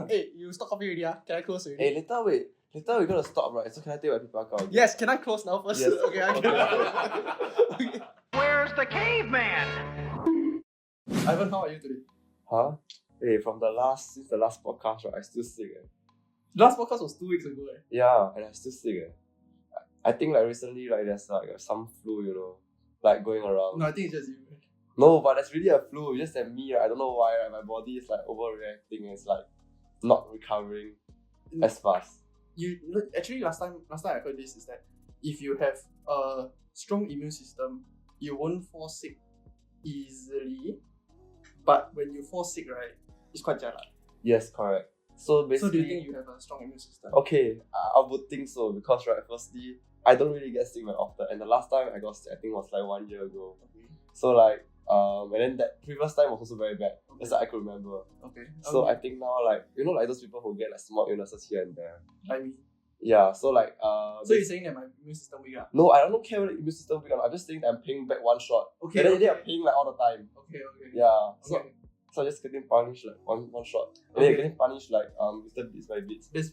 Hey, you stop copying already, Can I close already? Hey, later we're gonna stop, right? So can I take my paper out? Yes, can I close now first? Yes. Okay, I can. Okay. Where's the caveman? Ivan, how are you today? Huh? Hey, since the last podcast, right? I still sick. Last podcast was 2 weeks ago. Yeah, and I still sick. I think like recently, like there's like some flu, like going around. No, I think it's just you. No, but that's really a flu. It's just that me, right? I don't know why, right? My body is like overreacting. And it's like not recovering as fast. Actually, last time I heard this is that if you have a strong immune system, you won't fall sick easily. But when you fall sick, right, it's quite jialat. Yes, correct. So basically, So do you think you have a strong immune system? Okay, I would think so because right, firstly, I don't really get sick very often, and the last time I got sick, I think was like 1 year ago. Okay. So like, and then that previous time was also very bad. That's what I could remember. Okay. So I think now, like, like those people who get like small illnesses here and there. I mean, Yeah. So like, so you're saying that my immune system weak? No, I don't care whether immune system weak or not. I'm just saying that I'm paying back one shot. Okay. And then they are paying like all the time. Okay. Yeah. So Okay. I'm just getting punished like one shot. And then you're getting punished like little bits by bits. That's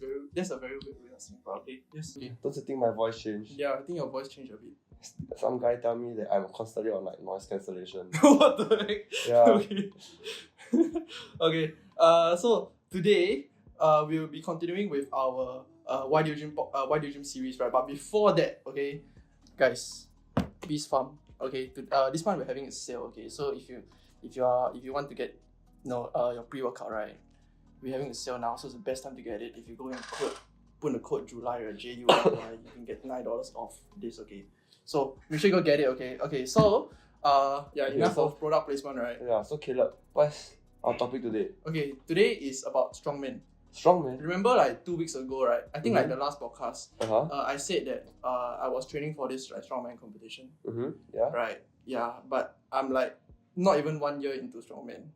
a very weird way of saying. Okay. Yes. Okay. Don't you think my voice changed? Yeah, I think your voice changed a bit. Some guy tell me that I'm constantly on like noise cancellation. What the heck? Yeah. Okay. Okay. So today, we'll be continuing with our Why Do You Gym series, right? But before that, okay, guys, PHARM. Okay, this month we're having a sale. Okay, so if you want to get your pre-workout, right, we're having a sale now, so it's the best time to get it. If you go and put in the code July or JULY, you can get $9 off this. Okay, so make sure you go get it. Okay. So enough of product placement, right? Yeah. So Caleb, what's our topic today? Okay, today is about strongman. Strongman. Remember, like 2 weeks ago, right? I think like the last podcast, I said that I was training for this strongman competition. Yeah. Right. Yeah, but I'm like not even 1 year into strongman.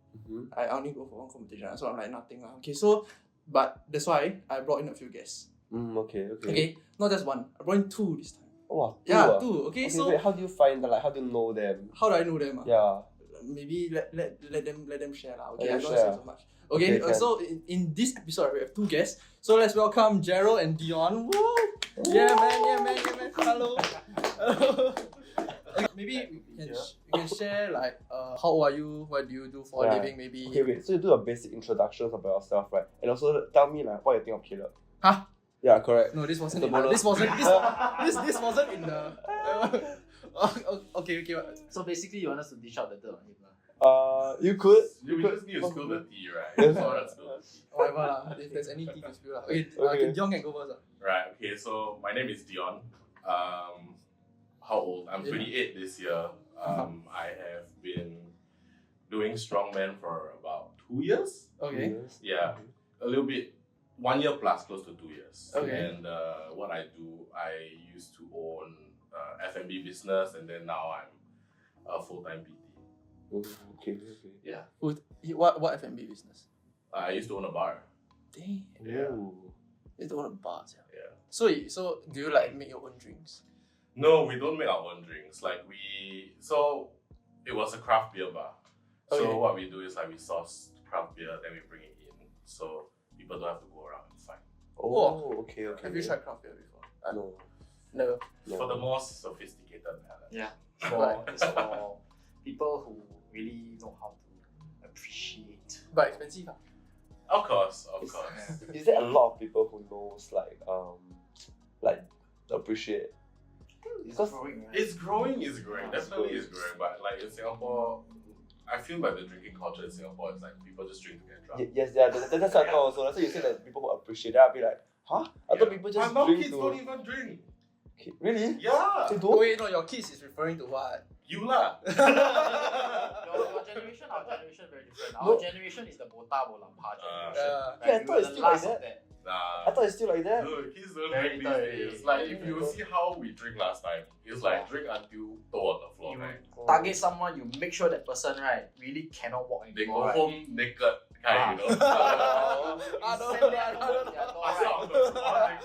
I only go for one competition, so I'm like nothing. Okay, so but that's why I brought in a few guests. Okay, not just one. I brought in two this time. Oh, two. Yeah, two. Okay, so wait, how do you find them? Like, how do you know them? how do I know them? Yeah. Maybe let them share lah. Okay, Let I them don't share. say so much. Okay, Okay, so in this episode we have two guests. So let's welcome Gerald and Dion. Woo! Yeah man. Hello. Okay, maybe you can share like how old are you? What do you do for a living? Maybe. Okay, wait. So you do a basic introductions about yourself, right? And also tell me like what you think of Caleb. Huh? Yeah, correct. No, this wasn't The in bonus. this wasn't in the. Okay. So basically, you want us to dish out the dirt on him, lah. You could. We just need to spill the tea, right? Yes. That's all that's spill the tea. Whatever lah. If there's any tea to spill lah. Okay, Okay. Dion can go first. Right, okay, so my name is Dion. How old? I'm 28 this year. I have been doing strongman for about 2 years. Okay. Yeah, a little bit, 1 year plus, close to 2 years. Okay. And what I do, I used to own F&B business, and then now I'm a full-time PT. Okay. Yeah, What F&B business? I used to own a bar. Damn. Yeah. You don't want a bar, Yeah. So do you like make your own drinks? No, we don't make our own drinks. So it was a craft beer bar. Okay. So what we do is like we source craft beer, then we bring it in, so people don't have to go around and find. Okay. Have you tried craft beer before? No. Never. For the more sophisticated palate. Yeah. It's for people who really know how to appreciate. But expensive. Of course. Is there a lot of people who knows like appreciate? It's Because- growing, right? It's growing. Yeah, Definitely it's is growing. But like in Singapore, I feel like the drinking culture in Singapore is like people just drink to get drunk. Yes, yeah. That's what I thought also. That's why you say that people who appreciate that. I'll be like, huh? I thought people just My drink kids to. don't even drink. Really? Yeah. They Oh, don't? wait, no, your kids is referring to what? You lah. Your generation, our generation very different. Our generation is the Bota Bolampa generation. Yeah, Like, I we thought were it's the still like last that. of that. I thought it's still like that. No, kids don't Very drink little these days. already. Like if you see how we drink last time, it's like drink until toe on the floor, You right? target someone, you make sure that person, right, really cannot walk They anymore. go Right? home naked kind, you know. I don't Send know. that I don't over their door, I right? saw the small like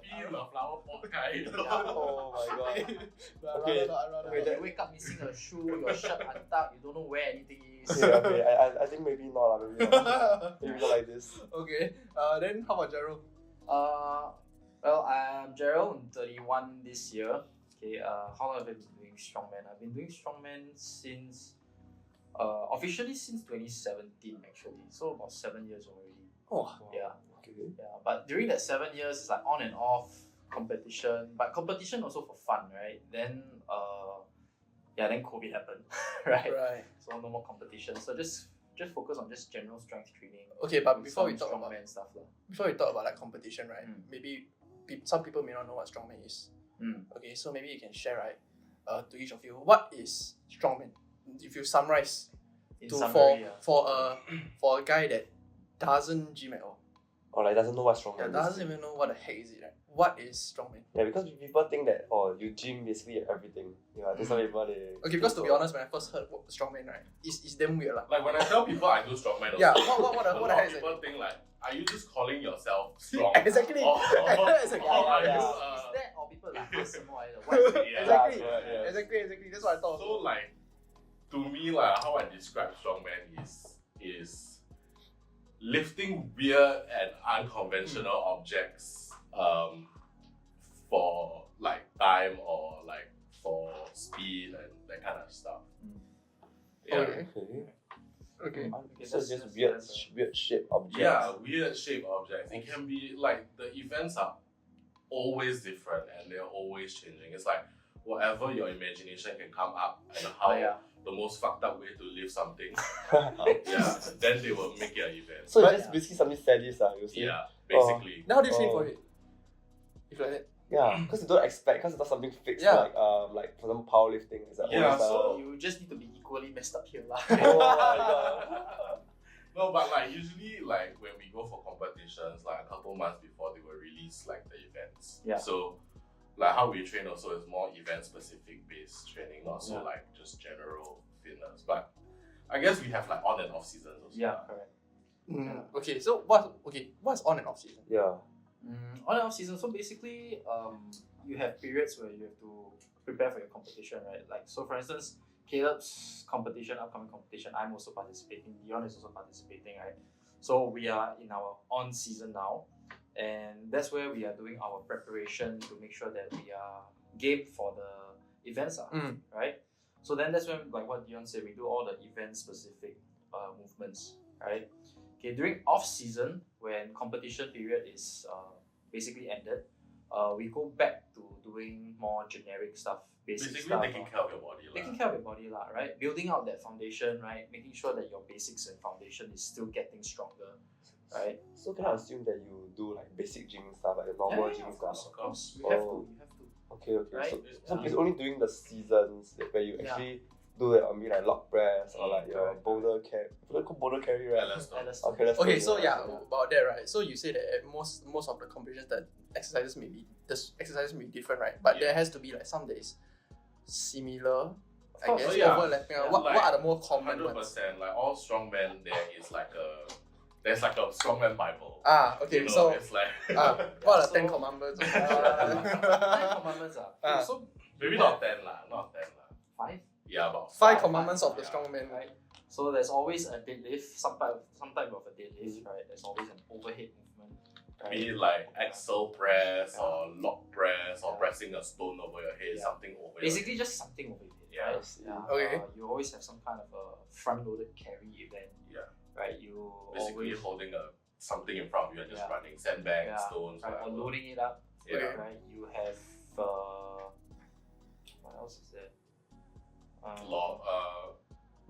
pea in the flower pot kind, you know. Oh my god. Okay. Okay. Okay, You wake up missing a shoe, your shirt untucked, you don't know where anything is. Okay. I think maybe not lah. Maybe not. Maybe not like this. Okay. Then how about Gerald? Well, I'm Gerald. I'm 31 this year. Okay. How long have I been doing strongman? I've been doing strongman since, officially since 2017 actually. So about 7 years already. Oh. Yeah. Okay. Yeah. But during that 7 years, it's like on and off competition. But competition also for fun, right? Then then COVID happened, right? Right. So no more competition. So just focus on just general strength training. Okay, but with before some we talk about strongman stuff lah. like competition, right? Mm. Maybe some people may not know what strongman is. Mm. Okay, so maybe you can share, right? To each of you, what is strongman? If you summarize In to summary, for a guy that doesn't gym at all, Or like doesn't know what's wrong. yeah, with this doesn't thing. even know what the heck is it, right? What is strongman? Yeah, because people think that you gym basically everything. Yeah, there's some people they. Okay, because to be honest, when I first heard what strongman, right, it's damn weird lah. Like when I tell people I do strongman, Yeah, also, what a the lot heck of is it? people think like, are you just calling yourself strong? Exactly. Exactly. Or are Yeah. you, Is that or people like ASMR either? What? yeah. Exactly. Yeah. Exactly. That's what I thought. So like, to me like how I describe strongman is lifting weird and unconventional objects for like time or like for speed and that kind of stuff. Yeah. Okay. Okay. Okay. So it's just that's- weird, that's a- weird shaped objects. Yeah, weird shaped objects. It can be like the events are always different and they're always changing. It's like whatever your imagination can come up and how the most fucked up way to live something. Yeah, then they will make it an event. So But- it's just basically something sadist, you see. Yeah, basically. Now how do you train Oh. for it? If like that. Yeah, because you don't expect, because it's not something fixed. Yeah. Like for example, powerlifting. It's like Yeah, always, so- You just need to be equally messed up here lah. oh my god. No, but like usually like when we go for competitions, like a couple months before they will release like the events. Yeah. So like how we train also is more event specific based training, not so Yeah. like just general fitness. But I guess we have like on and off seasons also. Yeah, correct. Okay, so what's on and off season? Yeah. On and off season. So basically, you have periods where you have to prepare for your competition, right? Like so, for instance, Caleb's competition, upcoming competition, I'm also participating. Dion is also participating, right? So we are in our on season now, and that's where we are doing our preparation to make sure that we are game for the events, right? So then that's when, like what Dion said, we do all the event specific movements, right? Okay, during off season, when competition period is basically ended, we go back to doing more generic stuff, basic Basically stuff. taking care of your body. Taking care of your body, lah, right? Building out that foundation, right? Making sure that your basics and foundation is still getting stronger, right? So can I assume that you do like basic gym stuff, like the normal gym of course, stuff? of course. You have to, Oh. you have to. Okay. Right? So it's only during the seasons where you Yeah. actually do it on me like log press or like your Correct. boulder carry. You call boulder carry, right? LS. Okay, let's Okay, go. so yeah, about that, right? So you say that at most of the competitions, the exercises may be different, right? But Yeah. there has to be like some that is similar. I course. guess So, yeah. overlapping. Yeah. What are the more common 100%. ones? Like all strongmen, there's like a strongman Bible. Okay, You know, so it's like what are the So- 10 commandments? 9 commandments are. Ah. So maybe not 10 lah, not 10 lah. 5. Yeah, about 5 commandments of the Yeah. strongman. Right. So there's always a deadlift, some type of a deadlift, right? There's always an overhead movement, right? Be it like axle press Yeah. or log press or Yeah. pressing a stone over your head, Yeah. something over Basically just something over it, Yeah. right? Yeah. Okay. You always have some kind of a front-loaded carry event, Yeah. right? You basically always holding something in front of you and just Yeah. running sandbags, Yeah. stones, right, or whatever. loading it up, Yeah. right? You have what else is there?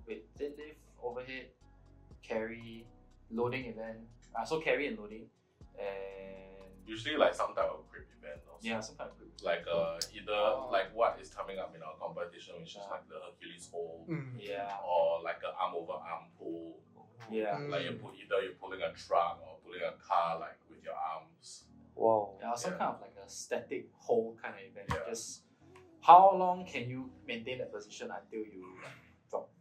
Wait, deadlift, overhead, carry, loading event. So carry and loading, and Usually like some type of grip event also. yeah, some kind of group. Like either Oh. like what is coming up in our competition, which is Yeah. like the Hercules hold, Yeah, or like a arm over arm pull. yeah. Like you're pulling a truck or pulling a car like with your arms. Wow. Yeah, some Yeah. kind of like a static hold kind of event. Yeah. Just how long can you maintain that position until you drop?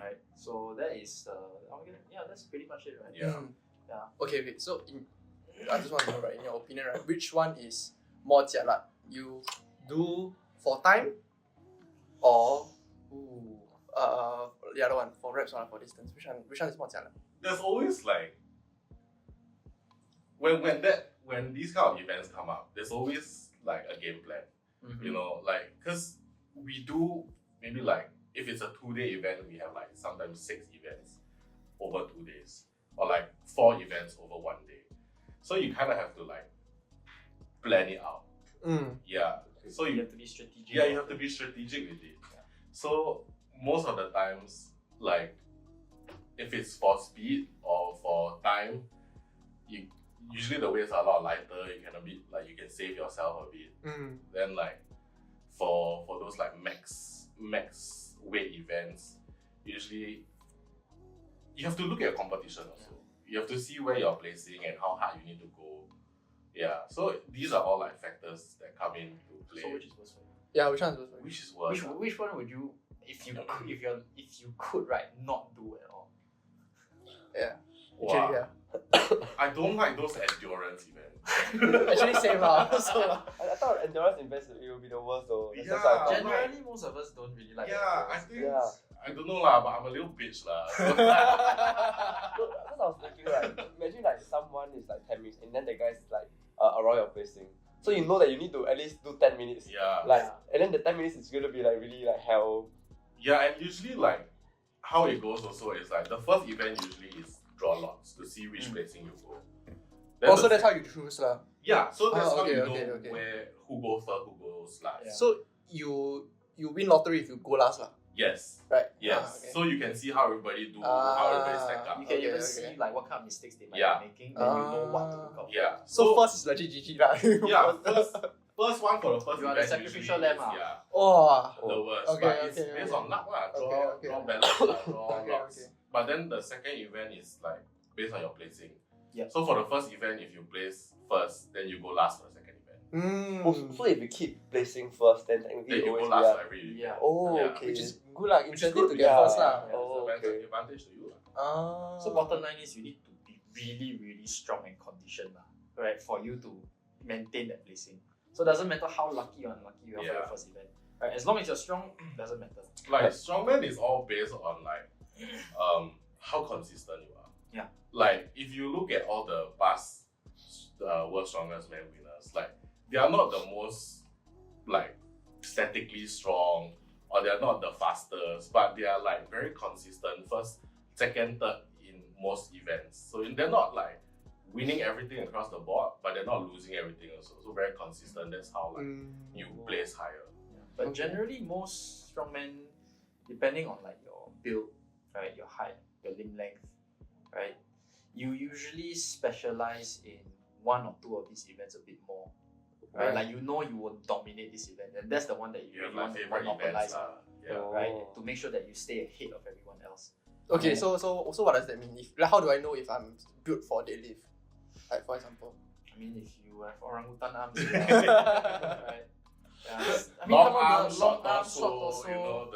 right? So that is that's pretty much it, right? Yeah. Okay, wait. So I just want to know, right, in your opinion, right, which one is more jialat? You do for time, or the other one for reps or for distance? Which one is more jialat? There's always like when these kind of events come up, there's always like a game plan. You know, like because we do maybe like if it's a 2-day event, we have like sometimes 6 events over 2 days, or like 4 events over 1 day. So you kind of have to like plan it out. Yeah. So You have to be strategic. yeah, you have to be strategic with it. Yeah. So most of the times, like if it's for speed or for time, usually the weights are a lot lighter. You can you can save yourself a bit. Then like for those like max weight events, usually you have to look at your competition also. You have to see where you're placing and how hard you need to go. Yeah. So these are all like factors that come into play. So which is worse for you? Yeah, which one is worse for you? Which is worse? Which one would you, if you could right, not do at all? Yeah. Wow. Actually, yeah. I don't like those endurance events. Actually, same so, I thought endurance events it will be the worst though. That's Yeah. just like, Generally, most of us don't really like. Yeah, I endurance. think Yeah. I don't know lah, but I'm a little bitch lah. No, because I was thinking like, imagine like someone is like 10 minutes and then the guy's like around your placing. So you know that you need to at least do 10 minutes. Yeah. Like, and then the 10 minutes is gonna be like really like hell. Yeah, and usually like how it goes also is like the first event usually is draw lots to see which placing you go. Then also, the that's how you choose lah. Yeah, so that's how okay, you know okay. who goes first, who goes last. Yeah. So you win lottery if you go last lah, Yes. right? Yes. Okay. So you can see how everybody do, how everybody stack up. You can even Okay. see like what kind of mistakes they might Yeah. be making, then you know what to look out. Yeah. So first is legit GG lah. Yeah, first one for the first You are the event sacrificial usually lamb, is, yeah, Oh. the worst. Okay, but it's okay, based okay. on luck lah. Okay. Draw balance lah, draw Okay, lots. okay. But then the second event is like based on your placing. Yeah. So for the first event, if you place first, then you go last for the second event. So if you keep placing first, then Then technically you always go last be for every event. Yeah. Oh, Yeah. okay. Which is good lah. Which is Incentive to good, get yeah. first lah. Yeah, Oh, it's okay. advantage to you lah. So bottom line is you need to be really, really strong and conditioned, right, for you to maintain that placing. So it doesn't matter how lucky or unlucky you are for Yeah. your first event. Right? As long as you're strong, doesn't matter. Like strongman is all based on like how consistent you are. Yeah. Like if you look at all the past world strongest man winners, like they are not the most like statically strong, or they are not the fastest, but they are like very consistent, first, second, third in most events. So they're not like winning everything across the board, but they're not losing everything also. So very consistent. That's how like you place higher. But Okay. generally, most strongmen, depending on like your build, right, your height, your limb length, right, you usually specialize in one or two of these events a bit more. Right? Right. Like you know you will dominate this event, and that's the one that you You have really like want to favorite monopolize, events lah. Yeah. right? Oh. To make sure that you stay ahead of everyone else. Okay, so what does that mean? If like, how do I know if I'm built for deadlift? Like for example. I mean, if you have orangutan arms, right? Yeah. I mean, Long come on, arm, the short long arm, short torso, torso, you know,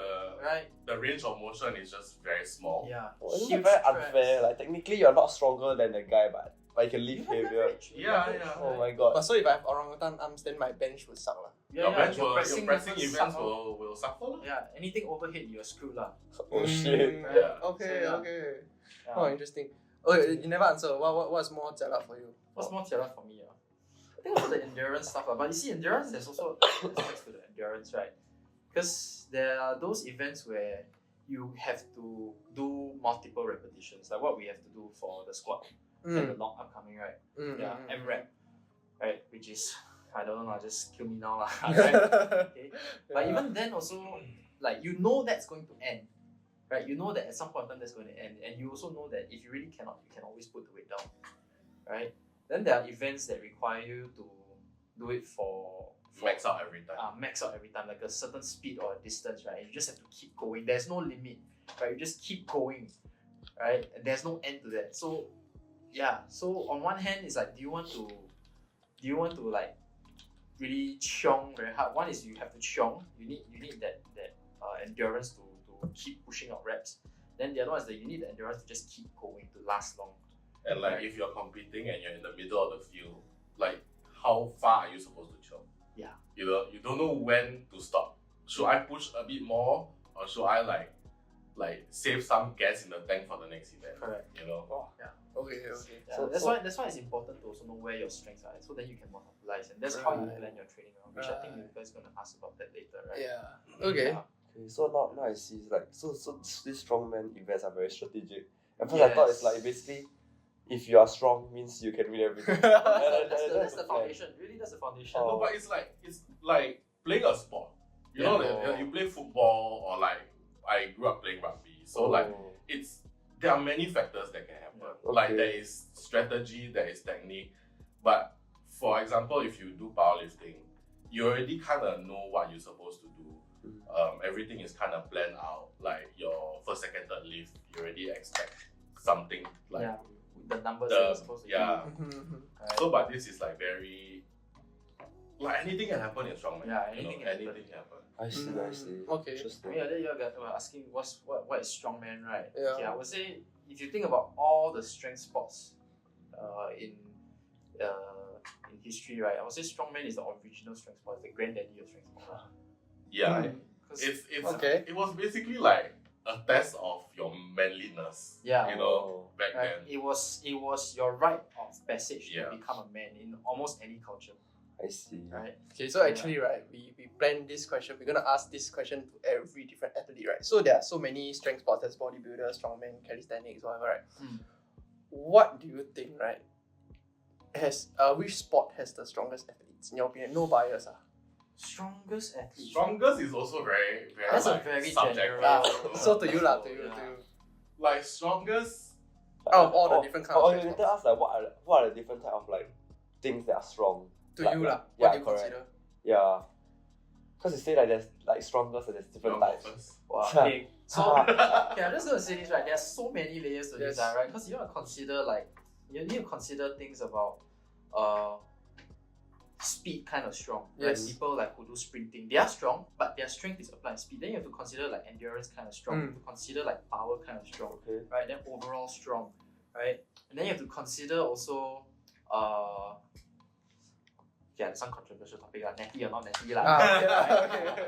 right? the range of motion is just very small. Yeah. Oh, isn't Huge it very traps. unfair? Like technically you're not stronger than the guy, but you can You lift have heavier. leverage. You Yeah, have leverage, yeah. Oh right? my god. But so if I have orangutan arms, then my bench would suck lah. Yeah, Your bench your will, pressing your pressing movements events suck. will suffer. lah. Yeah, anything overhead, you're screwed lah. Oh shit. Yeah. Okay, So, yeah. okay. Yeah. Oh, interesting. Okay, you never answer. What's more jialat for you? What's more jialat for me? I think also the endurance stuff. But you see, endurance, there's also aspects to the endurance, right? Because there are those events where you have to do multiple repetitions, like what we have to do for the squat and the long upcoming, right? Yeah, MRAP, right? Which is, I don't know, just kill me now lah. Right? Okay. But even then also, like you know that's going to end, right? You know that at some point in time that's going to end, and you also know that if you really cannot, you can always put the weight down, right? Then there are events that require you to do it for Max out every time. max out every time, like a certain speed or distance, right? You just have to keep going. There's no limit, right? You just keep going, right? And there's no end to that. So, yeah. So on one hand, it's like, do you want to like really chiong very hard? One is you have to chiong. You need that endurance to keep pushing out reps, Then the other one is that you need the endurance to just keep going to last long. And like if you're competing and you're in the middle of the field, like how far are you supposed to jump? Yeah. You know, you don't know when to stop. Should I push a bit more, or should I like save some gas in the tank for the next event? Correct. You know. Okay. Yeah, So- that's why it's important to also know where your strengths are, so then you can monopolize, and that's how you Right. plan your training around, which I think you guys gonna ask about that later, right? Yeah. Okay. Yeah. Okay, so now I see like so these strongman events are very strategic. At first I thought it's like basically if you are strong means you can win everything. That's the foundation. Really, that's the foundation. No, but it's like playing a sport. You know that you play football or like I grew up playing rugby. So like there are many factors that can happen. Yeah. Like Okay. there is strategy, there is technique. But for example, if you do powerlifting, you already kind of know what you're supposed to do. Everything is kind of planned out. Like your first, second, third lift, you already expect something like yeah, the numbers that you're supposed to yeah. do. Right? So, but this is like very like anything can happen in strongman. Yeah, you know, anything can happen. anything can happen. I see. Okay. I Interesting. mean, then you were asking what is strongman, right? Yeah. Okay, I would say if you think about all the strength sports, in history, right? I would say strongman is the original strength sport, the granddaddy of strength sport. Yeah, Mm. 'Cause- it's Okay. It was basically like a test of your manliness. Yeah. you know, back right? then. It was your rite of passage Yeah. to become a man in almost any culture, I see. right? Okay, so actually, right, we planned this question. We're gonna ask this question to every different athlete, right? So there are so many strength sports, there's bodybuilders, strongman, calisthenics, whatever, right? Mm. What do you think, right? Which sport has the strongest athletes? In your opinion, no bias, Strongest athlete. Strongest is also very That's a like, very subjective. general- So to you, to you. Like strongest. Out of all the different kinds of you strength later ask like what are the different type of like things that are strong? To Like- you, like- what yeah, do you correct. consider? Yeah. Because you say like there's like strongest and there's different types. First. Wow. Yeah. Okay. So okay, I'm just gonna say this, right? There are so many layers to Yes. this, right? Because you want to consider you need to consider things about speed kind of strong. Yes. Like people like who do sprinting, they are strong, but their strength is applied speed. Then you have to consider like endurance kind of strong. You have to consider like power kind of strong, Okay. right? Then overall strong, right? And then you have to consider also yeah, some controversial topic like natty or not natty lah. Okay, Right?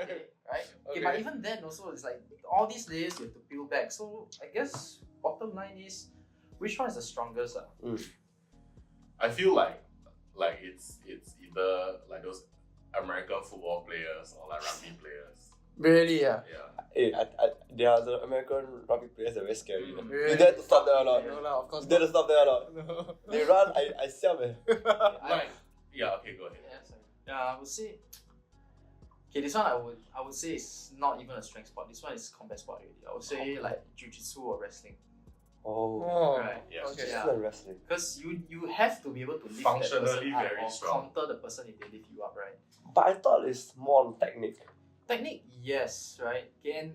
okay. Right? Okay, Okay. but even then also it's like all these layers you have to peel back. So I guess bottom line is which one is the strongest? I feel like it's either like those American football players or like rugby players. Really, yeah. Yeah. Hey, they are the American rugby players that are very scary. Mm. Really? You dare to stop there or not? No, lah, of course You dare to not. stop there or not? No. They run, I siam eh. Like yeah. Okay, go ahead. Yeah, I would say. Okay, this one I would say is not even a strength sport. This one is combat sport already. I would say like jiu-jitsu or wrestling. Oh. Oh, Right. Yeah. okay. This Yeah. is like wrestling. Because you have to be able to lift Functionally that person up very or strong. counter the person if they lift you up, right? But I thought it's more on technique. Technique, yes, right? Okay, and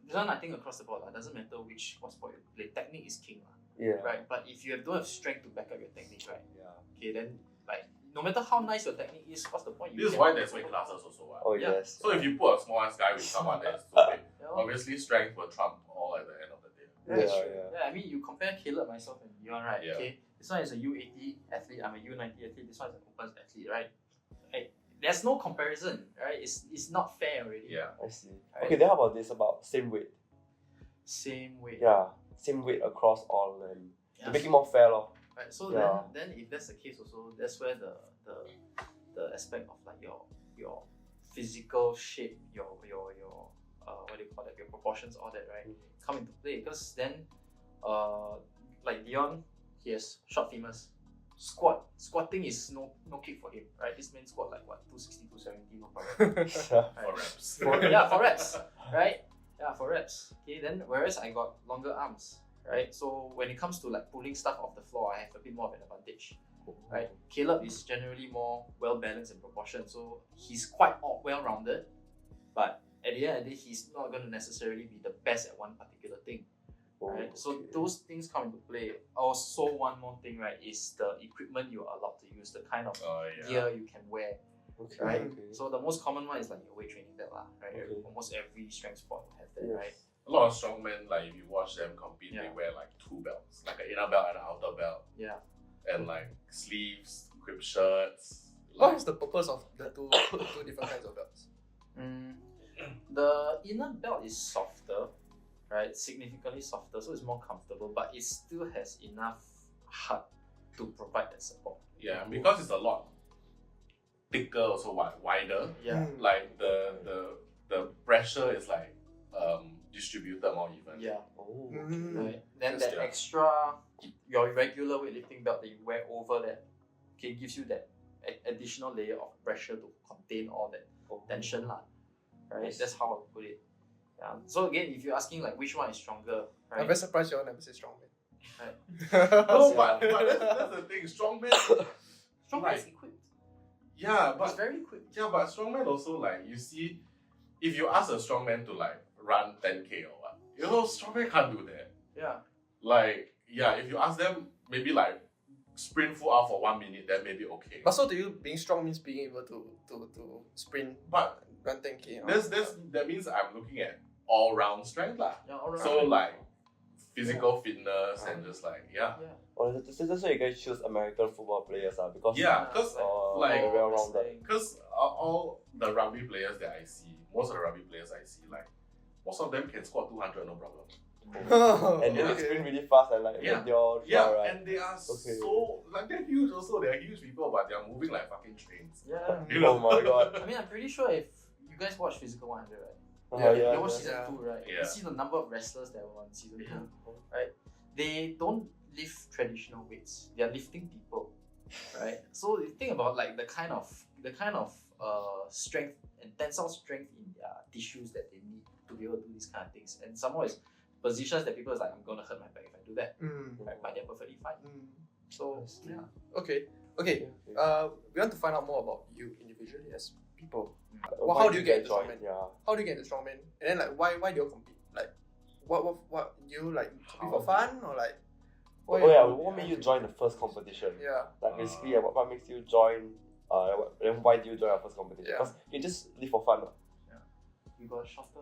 this one I think across the board, doesn't matter which sport you play, technique is king, Yeah. right? But if you don't have strength to back up your technique, right? Yeah. Okay, then like no matter how nice your technique is, what's the point? This is why there's weight classes also. Right? Oh Yeah. yes. So if you put a small ass guy with someone that is too big, Yeah, obviously strength will trump all at the end of the day. Yeah, true. yeah. Yeah, I mean you compare Caleb, myself, and Dion, right? Yeah. Okay, this one is a U80 athlete, I'm a U90 athlete. This one is an open athlete, right? Hey, there's no comparison, right? It's not fair already. Yeah. I see. Right. Okay, then how about this about same weight? Same way. Yeah. Same weight across all and Yeah. to make it more fair lor. Right. So Yeah. then if that's the case also, that's where the aspect of like your physical shape, your what do you call that, your proportions, all that, right, come into play. Because then like Dion, he has short femurs. Squatting is no kick for him, right? This man squat like what, 260, 270, no problem. For reps. For reps, right? Yeah, for reps. Okay, then whereas I got longer arms, right? So when it comes to like pulling stuff off the floor, I have a bit more of an advantage, right? Caleb is generally more well balanced in proportion, so he's quite well rounded, but at the end of the day, he's not going to necessarily be the best at one particular thing, right? So those things come into play. Also, one more thing, right, is the equipment you are allowed to use, the kind of Oh yeah. gear you can wear. Okay. Right. Okay. So the most common one is like your weight training belt, right? Okay. Almost every strength sport will have that, Yes. right? a lot of strongmen, like if you watch them compete, Yeah. they wear like 2 belts, like an inner belt and an outer belt, Yeah. and like sleeves, grip shirts. What Like, is the purpose of the two different kinds of belts? The inner belt is softer, right? Significantly softer, so it's more comfortable, but it still has enough hug to provide that support. yeah, because it's a lot thicker, also wider. Yeah. Mm. Like the pressure is like distributed more even. Yeah. Oh. Mm. Right. Then Just, that yeah. extra, your regular weightlifting belt that you wear over that, okay, gives you that additional layer of pressure to contain all that tension lah. Right. Yes. That's how I would put it. Yeah. So again, if you're asking like which one is stronger, I'm right? very surprised you all never say strongman. Right. No, Yeah. but that's the thing. Strongman, Strongman like, is equipped. yeah, It's but very equipped. yeah, but strongman also, like, you see, if you ask a strongman to like run 10K or what, you know, strongman can't do that. Yeah. Like, yeah, if you ask them maybe like sprint full out for 1 minute, then maybe okay. But so to you, being strong means being able to sprint, But run 10K. or- that means I'm looking at all round strength lah. Yeah. All right. So like physical fitness and just like yeah. Oh, that's why you guys choose American football players, because Yeah, because like very well-rounded. because all the rugby players that I see, most of the rugby players I see, like most of them can score 200 no problem. And they Yeah. sprint really fast and like Yeah. endure, Yeah, right? and they are Okay. so like they're huge also. They're huge people, but they're moving like fucking trains. Yeah. You know? Oh my god. I mean, I'm pretty sure if you guys watch Physical 100, right? Yeah, You watch yeah. season Yeah. 2, right? Yeah. You see the number of wrestlers that were on season 2, Yeah. right? They don't lift traditional weights. They are lifting people, right? So you think about like the kind of strength and tensile strength in their tissues that they need to be able to do these kind of things. And some more is positions that people is like, I'm gonna hurt my back if I do that, Mm. right? But they're perfectly fine. Mm. So yeah. Okay. We want to find out more about you individually as people. Well, Why how do you get into join? strongman? Yeah. How do you get into strongman? And then like why do you compete? Like what do you like compete for fun or like? Oh yeah, what made you join the first competition? Yeah. Like basically, what makes you join? Then why do you join our first competition? Yeah. Because you just live for fun. You got shorter.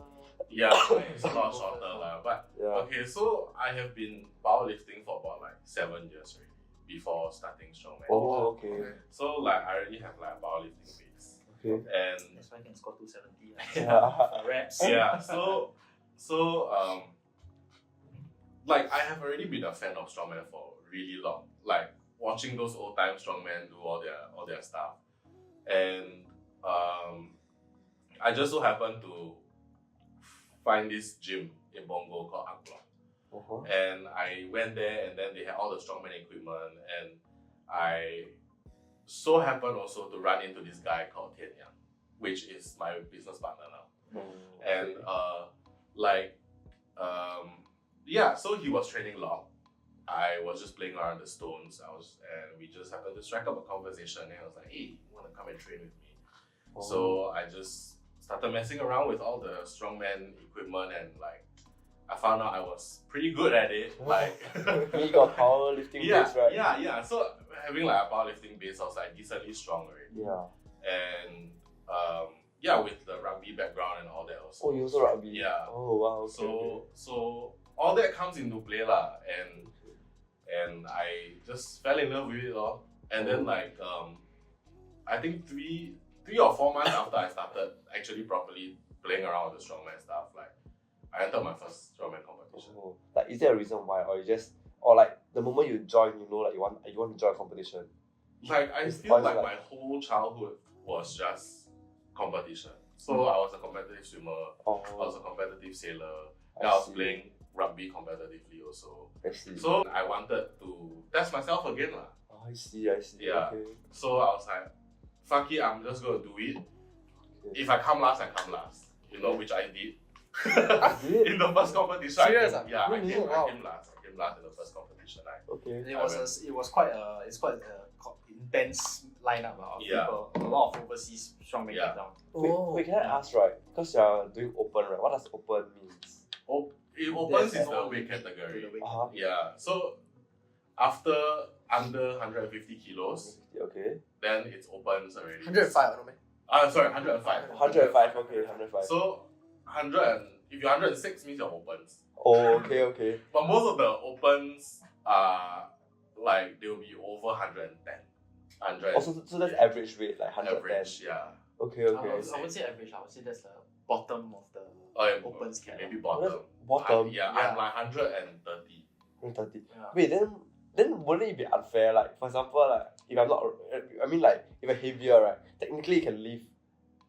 Yeah, it's a lot shorter lah. But Yeah. okay, so I have been powerlifting for about like 7 years already before starting strongman. Oh, okay. So like I already have like a powerlifting base, Okay. and That's why I can score 270 Yeah. reps. yeah, so like I have already been a fan of strongman for really long. Like watching those old time strongmen do all their stuff, and I just so happened to find this gym in Bongo called Akblok. Uh-huh. And I went there, and then they had all the strongman equipment, and I so happened also to run into this guy called Tian Yang, which is my business partner now. And yeah, so he was training long. I was just playing around the stones. And we just happened to strike up a conversation, and I was like, "Hey, you want to come and train with me?" So I just started messing around with all the strongman equipment, and like I found out I was pretty good at it. Like You got powerlifting yeah, base, right? yeah. So having like a powerlifting base, I was like decently strong already. Yeah. And yeah, with the rugby background and all that also. Oh, you also rugby? Yeah. Oh, wow. Okay. So all that comes into play lah, and I just fell in love with it all. And then like I think three or 4 months after I started actually properly playing around with the strongman stuff, like I entered my first strongman competition. Oh. Like, is there a reason why, or you just, or like the moment you join, you know, like you want to join a competition? Like I It's feel always like like- my whole childhood was just competition. So I was a competitive swimmer, Oh, I was a competitive sailor, I then I was see. playing rugby competitively also. I see. So I wanted to test myself again lah. Oh, I see. Yeah. Okay. So I was like, fuck it, I'm just gonna do it. If I come last, I come last. You know, which I did. Did? In the first competition, Serious I came, yeah, Really? I came Wow. last. I came last in the first competition. Okay. It was quite a intense lineup of Yeah. people. A lot of overseas strongmen Yeah. came down. Wait, can I ask, right? Because you're doing open, right? What does open means? It opens There's in the all weight to category. the weight Uh-huh. Yeah. So after under 150 kilos, Okay. then it's opens already. 105, no man. Sorry, 105. 105. Okay, 105. So 100 and if you're 106 means you're opens. Oh, okay. But most of the opens are like they'll be over 110. 100. Also, so that's average weight, like 110. Average, yeah. Okay. I wouldn't say average. I would say that's the bottom of the opens category. Maybe bottom. Bottom. Yeah, I'm like 130. 130. Yeah. Wait, then wouldn't it be unfair? Like, for example, like if I'm not, I mean, like if I'm heavier, right? Technically, you can lift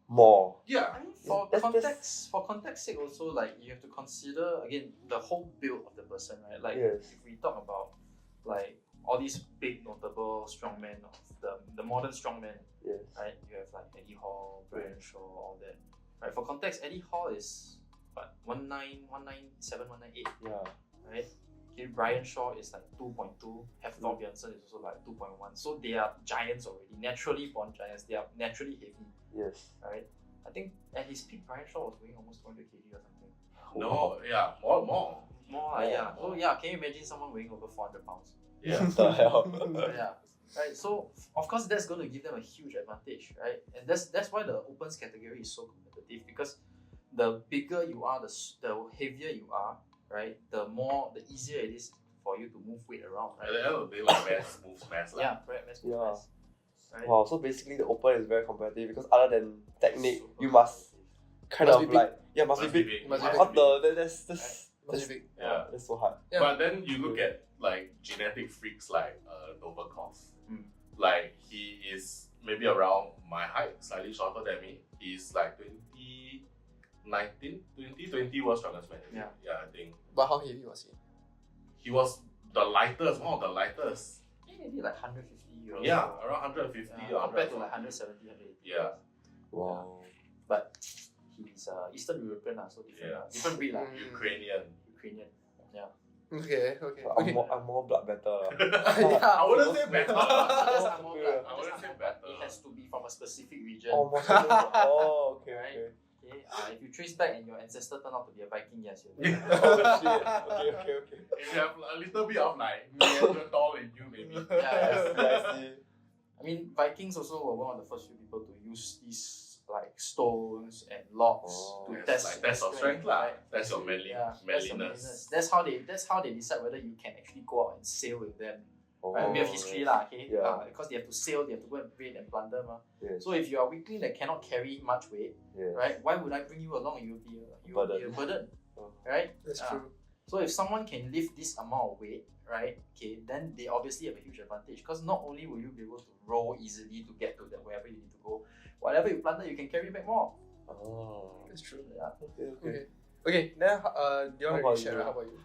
more. Yeah. I mean, for context sake, also like you have to consider again the whole build of the person, right? Like Yes. if we talk about like all these big notable strongmen of the modern strongmen, Yes. right? You have like Eddie Hall, Brian Shaw, all that. Right. For context, Eddie Hall is what 197, 198, Yeah. right? Okay, Brian Shaw is like 2.2. Hafthor Bjornsson is also like 2.1. So they are giants already, naturally born giants. They are naturally heavy, Yes. right? I think at his peak, Brian Shaw was weighing almost 200 kg or something. No, yeah, more. More, yeah. So yeah, can you imagine someone weighing over 400 pounds? Yeah. What the hell? So yeah, right. So of course that's going to give them a huge advantage, right? And that's why the opens category is so competitive, because the bigger you are, the heavier you are, right? The easier it is for you to move weight around, At right? the end of the day, like mass moves mass. Like. Yeah, right. Mass Yeah. movements, right? Wow. So basically, the open is very competitive because other than technique, Super you must competitive. kind Must of be big. like Must be big. Must be big. What the that's Must be big. Yeah. that's so hard. Yeah. But then you look at like genetic freaks like Novikov. Mm. Like he is maybe around my height, slightly shorter than me. He's like 2020 was strongest man. Yeah. Yeah, I think. But how heavy was he? He was the lightest, one of the lightest. Maybe like 150 or Yeah, so. around 150 Yeah, or compared to 140. like 170, 180. Yeah. Wow. But he's Eastern European, so different, Yeah. different breed, Mm. Ukrainian. Ukrainian. Yeah. Okay. I'm more blood better. I wouldn't say better. Just more blood. I wouldn't say better. It has to be from a specific region. Oh, more oh, okay, Right. okay. Okay. If you trace back and your ancestor turned out to be a Viking, yes, you're Yeah. Oh shit. Okay. If you have a little bit of like Neanderthal in you, maybe. Yeah. I see. I mean, Vikings also were one of the first few people to use these like stones and logs Oh. to Yes, test like that's your strength lah. right? That's your manly, Yeah, that's your manliness. That's how they decide whether you can actually go out and sail with them. Right? A bit of history yes. lah, okay? Yeah. Because they have to sail, they have to go and raid and plunder, ma. Yes. So if you are a weakling that cannot carry much weight, Yes. right? Why would I bring you along? You will be a burden, Oh. right? That's Ah. true. So if someone can lift this amount of weight, right? Okay, then they obviously have a huge advantage, because not only will you be able to row easily to get to wherever you need to go, whatever you plunder, you can carry back more. Oh. That's true. Yeah. Okay. Okay. Then do you How want about to share? you? How about you?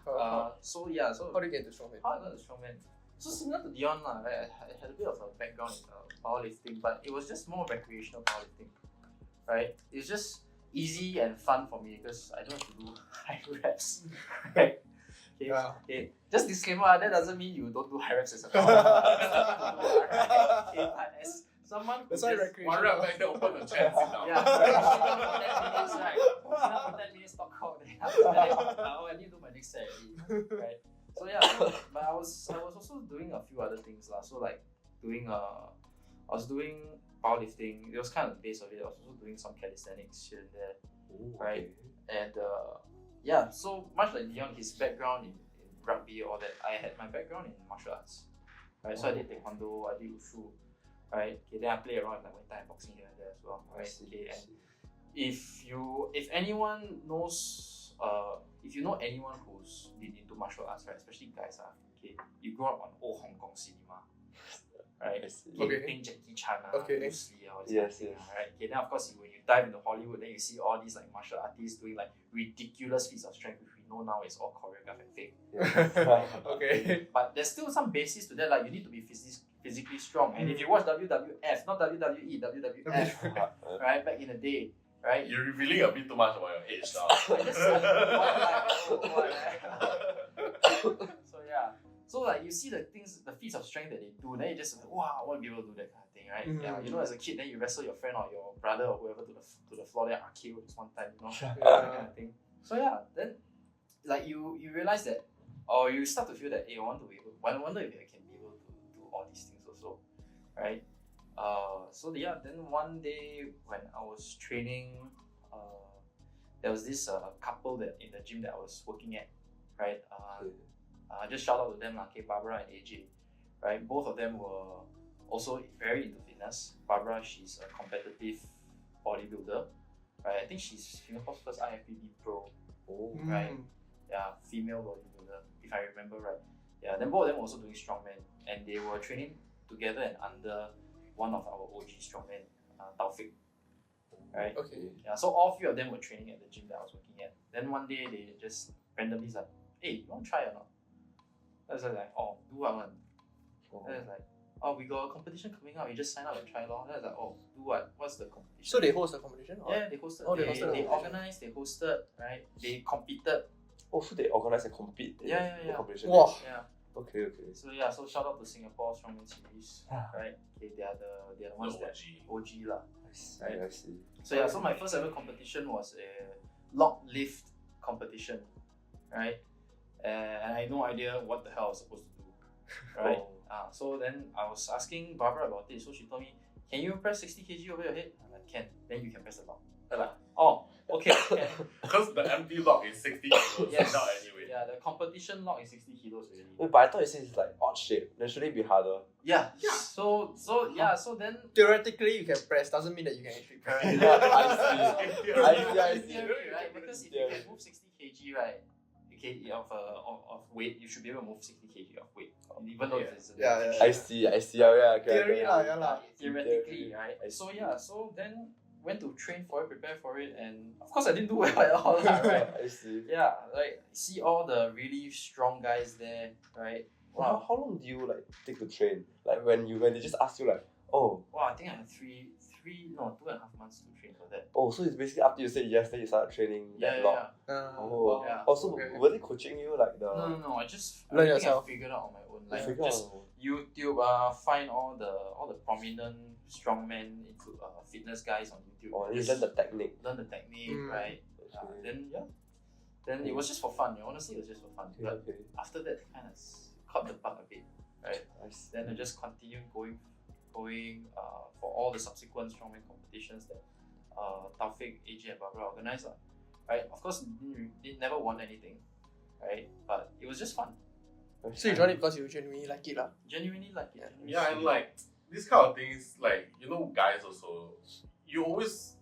So How do you get into strongman? how I got into strongman? So similar to Dion lah, right? I had a bit of a background in powerlifting, but it was just more recreational powerlifting, right? It's just easy and fun for me because I don't have to do high reps, right? Okay. Yeah. Okay. Just disclaimer, that doesn't mean you don't do high reps as a power. Okay, but as someone who That's why just- recreational. One rep back then, open the chair and sit down. yeah, for 10 minutes, right? For 10 minutes, talk out. Then after that, I need to do my next set already, right? So yeah, but I was also doing a few other things lah. So like I was doing powerlifting. It was kind of the base of it. I was also doing some calisthenics here and there, Ooh, right? okay. And yeah, so much like Leon, his background in rugby, all that, I had my background in martial arts, right? So I did taekwondo, I did wushu, right? Okay, then I play around with like Muay Thai and boxing here and there as well, right? Okay, and if anyone knows, if you know anyone who's been into martial arts, right, especially guys, okay, you grew up on old Hong Kong cinema, right? I see. Okay. Playing Jackie Chan, Okay. Bruce Lee, all this Yes, kind of thing, yes. right? Okay, then of course when you dive into Hollywood, then you see all these like martial artists doing like ridiculous feats of strength, which we know now is all choreographed and fake. Okay. But there's still some basis to that, like you need to be physically strong. And if you watch WWF, not WWE, WWF, right, back in the day, right? You're revealing a bit too much about your age now. I just said what, so yeah. So like you see the feats of strength that they do, then you just like, wow, I want to be able to do that kind of thing, right? Mhm. Yeah, you know, as a kid, then you wrestle your friend or your brother or whoever to the floor, then RKO this one time, you know, that kind of thing. So yeah, then like you realize that, or you start to feel that, hey, I wonder if I can be able to do all these things also, right? So yeah, then one day when I was training, there was this couple that in the gym that I was working at, right? Just shout out to them, okay, Barbara and AJ, right? Both of them were also very into fitness. Barbara, she's a competitive bodybuilder, right? I think she's Singapore's first IFBB pro, right? Yeah, female bodybuilder, if I remember right. Yeah, then both of them were also doing strongman, and they were training together and under one of our OG strongman, Taufik, right? Okay. Yeah, so all three of them were training at the gym that I was working at. Then one day they just randomly like, hey, you want to try or not? I was like, oh, do what one? Then I was like, oh, we got a competition coming up, you just sign up and try lor. Then I was like, oh, do what? What's the competition? So they host a competition? Or? Yeah, they hosted. Oh, they hosted. organized, they hosted, right? They competed. Oh, so they organize and compete in Yeah. the competition? Wow. Yeah. Okay. So yeah, so shout out to Singapore Strongman series, right? Okay, they are the ones The that OG. OG lah. I see. So yeah, so my first ever competition was a log lift competition, right? And I had no idea what the hell I was supposed to do, right? So then I was asking Barbara about it. So she told me, can you press 60 kg over your head? I'm like, can. Then you can press the log. I'm like, oh, okay, can. Because the empty log is 60 kilos Yes. without anyway. Yeah, the competition log is 60 kilos already. Wait, but I thought you said it's like odd shape. That shouldn't be harder. Yeah. So then Theoretically, you can press, doesn't mean that you can actually press. Correct. I see. I In see. theory, right? Because if you Yeah. can move 60 kg, right, okay, of weight, you should be able to move 60 kg of weight, even though if it's a Yeah. I see. Yeah, okay. Theory lah, yeah lah. theoretically, right? I So yeah, so then went to train for it, prepare for it, and of course I didn't do well at all, lah, right? I see. Yeah, like see all the really strong guys there, right? Wow. How long do you like take to train? Like when they just ask you like, oh, Wow, I think I had 2.5 months to train for that. so it's basically after you said yes, then you start training that long. Oh, Yeah. Also, Okay. were they coaching you like the? No. I just Learn everything yourself. I figured out on my own. You Like figure just out- YouTube, find all the prominent strongmen, fitness guys on YouTube. Oh, you Just learn the technique. learn the technique, Mm. right? Okay. Then it was just for fun. Honestly, it was just for fun. Okay, But okay. after that, kind of caught the bug a bit, right? I see. Then I just continued going for all the subsequent strongman competitions that Taufik, AJ, and Barbara organized, right? Of course, they never won anything, right? But it was just fun. So you joined it because you genuinely like it lah. Genuinely like it. genuinely Yeah, like and it. like these kind of things, like guys also, you always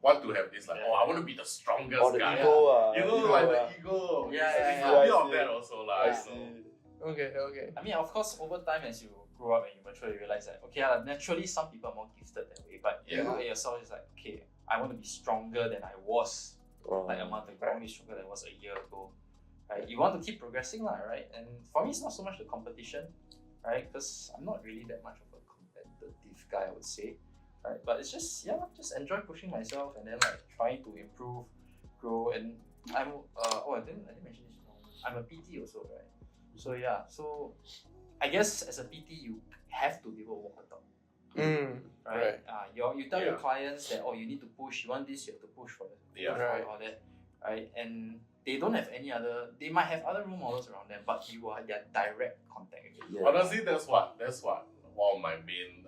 want to have this like, I want to be the strongest Or the guy. ego, Like the ego. Yeah, It's yeah, a bit yeah. of that also, I like. see. Okay. I mean, of course, over time as you grow up and you mature, you realize that naturally some people are more gifted that way. But you look at yourself, it's like, okay, I want to be stronger than I was like a month ago. I want to be stronger than I was a year ago. Right? You want to keep progressing, right? And for me, it's not so much the competition, right? Because I'm not really that much of a competitive guy, I would say, right? But it's just enjoy pushing myself and then like trying to improve, grow. And I didn't mention this. I'm a PT also, right? So yeah, so I guess as a PT you have to be able to walk the talk, right? You tell your clients that you need to push, you want this, you have to push for it, Yeah. for all that, right? And they don't have any other. They might have other role models around them, but you are their direct contact with. Yeah. Honestly, that's what one of my main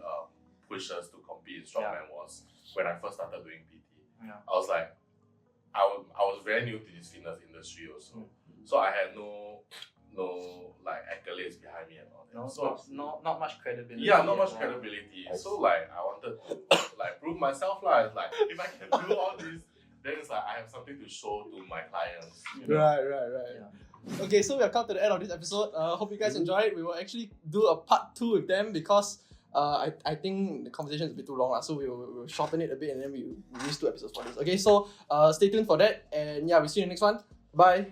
pushes to compete in strongman was when I first started doing PT. Yeah. I was like, I was very new to this fitness industry also, so I had no like accolades behind me and all that. Not much credibility. Yeah, not much and all. credibility. So like I wanted to like prove myself lah. It's like if I can do all this, then it's like I have something to show to my clients. Right. Yeah. Okay, so we have come to the end of this episode. Hope you guys enjoyed. We will actually do a part 2 with them because I think the conversation is a bit too long, so we'll shorten it a bit and then we'll release 2 episodes for this. Okay, so stay tuned for that, and yeah, we'll see you in the next one. Bye.